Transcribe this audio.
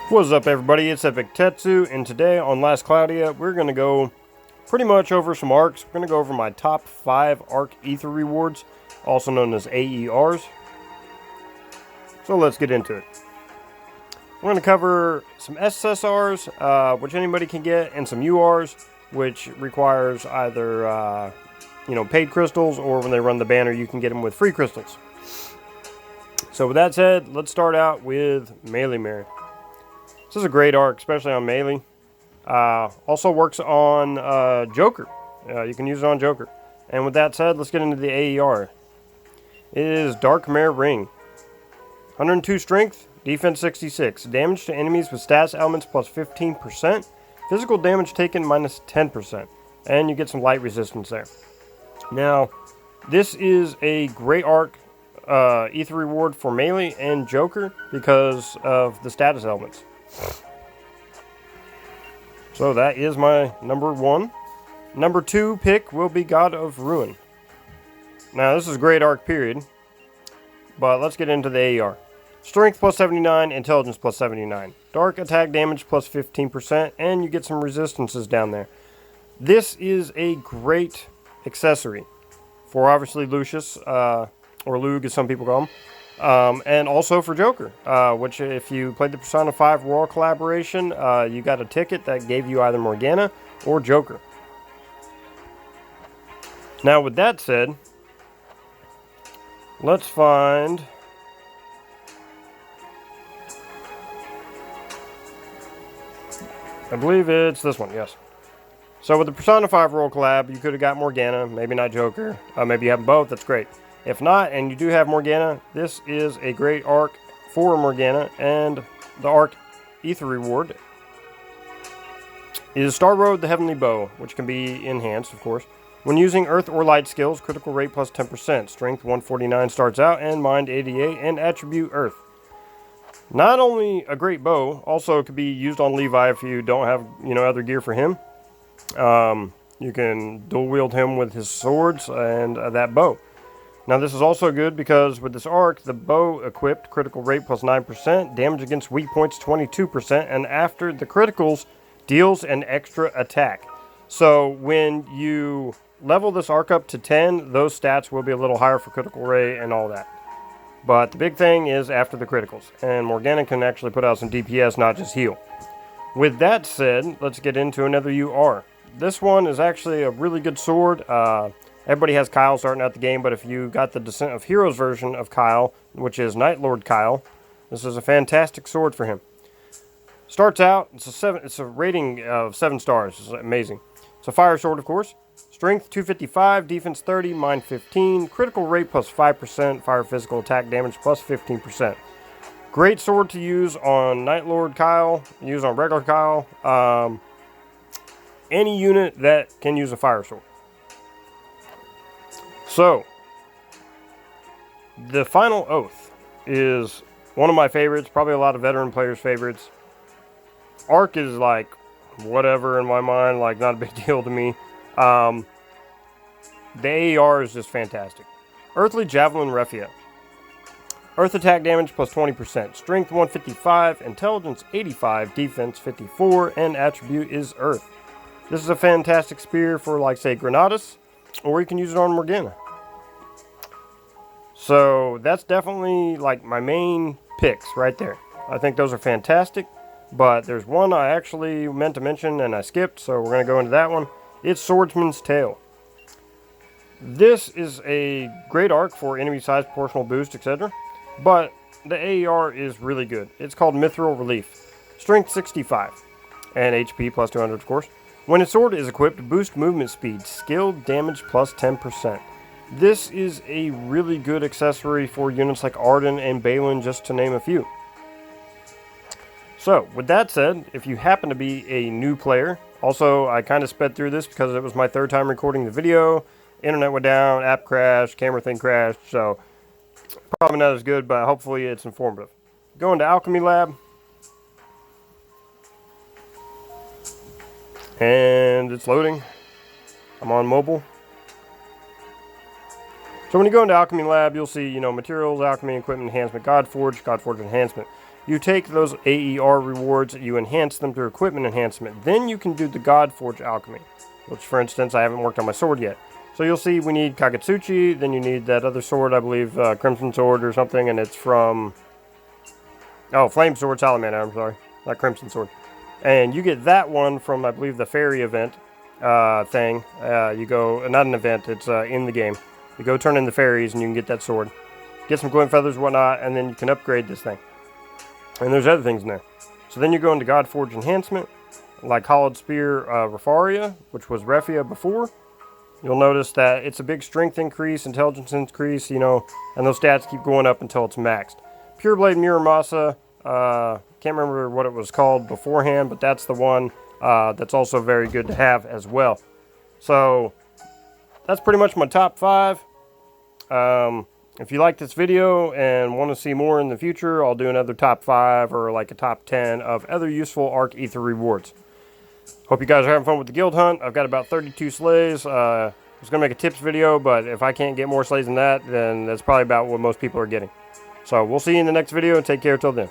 What's up, everybody? It's Epic Tetsu, and today on Last Cloudia, we're going to go pretty much over some arcs. We're going to go over my top 5 Ark Ether Rewards, also known as AERs. So let's get into it. We're going to cover some SSRs, which anybody can get, and some URs, which requires either, paid crystals, or when they run the banner, you can get them with free crystals. So with that said, let's start out with Mare. This is a great arc, especially on melee. Also works on Joker. You can use it on Joker. And with that said, let's get into the AER. It is Dark Mare Ring. 102 strength, defense 66. Damage to enemies with status elements plus 15%. Physical damage taken minus 10%. And you get some light resistance there. Now, this is a great arc Ether reward for melee and Joker because of the status elements. So that is my number 1. Number 2 pick will be God of Ruin. Now this is a great arc period, but let's get into the AER. Strength plus 79, intelligence plus 79. Dark attack damage plus 15%, and you get some resistances down there. This is a great accessory for obviously Lucius, or Lug as some people call him. And also for Joker, which if you played the Persona 5 Royal Collaboration, you got a ticket that gave you either Morgana or Joker. Now with that said, let's find... I believe it's this one, yes. So with the Persona 5 Royal Collab, you could have got Morgana, maybe not Joker, maybe you have them both, that's great. If not, and you do have Morgana, this is a great arc for Morgana, and the Ark Ether Reward is Star Road the Heavenly Bow, which can be enhanced, of course. When using Earth or Light skills, critical rate plus 10%, Strength 149 starts out, and Mind 88, and Attribute Earth. Not only a great bow, also it could be used on Levi if you don't have, other gear for him. You can dual wield him with his swords and that bow. Now this is also good because with this arc, the bow equipped, critical rate plus 9%, damage against weak points 22%, and after the criticals, deals an extra attack. So when you level this arc up to 10, those stats will be a little higher for critical rate and all that. But the big thing is after the criticals, and Morgana can actually put out some DPS, not just heal. With that said, let's get into another UR. This one is actually a really good sword. Everybody has Kyle starting out the game, but if you got the Descent of Heroes version of Kyle, which is Night Lord Kyle, this is a fantastic sword for him. Starts out, it's a rating of 7 stars. It's amazing. It's a fire sword, of course. Strength 255, defense 30, mind 15, critical rate plus 5%, fire physical attack damage plus 15%. Great sword to use on Night Lord Kyle, use on regular Kyle, any unit that can use a fire sword. So, the Final Oath is one of my favorites, probably a lot of veteran players' favorites. Arc is like, whatever in my mind, like not a big deal to me. The AER is just fantastic. Earthly Javelin Refia. Earth attack damage plus 20%, strength 155, intelligence 85, defense 54, and attribute is Earth. This is a fantastic spear for, like, say, Granatus, or you can use it on Morgana. So that's definitely like my main picks right there. I think those are fantastic, but there's one I actually meant to mention and I skipped, so we're going to go into that one. It's Swordsman's Tale. This is a great arc for enemy size, proportional boost, etc. But the AER is really good. It's called Mithril Relief. Strength 65 and HP plus 200, of course. When a sword is equipped, boost movement speed, skill damage plus 10%. This is a really good accessory for units like Arden and Balin, just to name a few. So, with that said, if you happen to be a new player, also I kind of sped through this because it was my 3rd time recording the video, internet went down, app crashed, camera thing crashed, so probably not as good, but hopefully it's informative. Going to Alchemy Lab. And it's loading. I'm on mobile. So when you go into Alchemy Lab, you'll see, you know, materials, alchemy, equipment enhancement, Godforge enhancement. You take those AER rewards, you enhance them through equipment enhancement. Then you can do the Godforge alchemy, which, for instance, I haven't worked on my sword yet. So you'll see we need Kakatsuchi, then you need that other sword, I believe, Crimson Sword or something, and it's from... Oh, Flame Sword, Salamander, I'm sorry. Not Crimson Sword. And you get that one from, I believe, the fairy event thing. You go... Not an event, it's in the game. You go turn in the fairies and you can get that sword. Get some glint feathers and whatnot, and then you can upgrade this thing. And there's other things in there. So then you go into Godforge enhancement, like Hollowed Spear Refaria, which was Refia before. You'll notice that it's a big strength increase, intelligence increase, you know, and those stats keep going up until it's maxed. Pure Blade Muramasa, can't remember what it was called beforehand, but that's the one that's also very good to have as well. So that's pretty much my top 5. If you like this video and want to see more in the future, I'll do another top 5 or like a top 10 of other useful Ark Ether Rewards. Hope you guys are having fun with the guild hunt. I've got about 32 slays. I was going to make a tips video, but if I can't get more slays than that, then that's probably about what most people are getting. So we'll see you in the next video, and take care till then.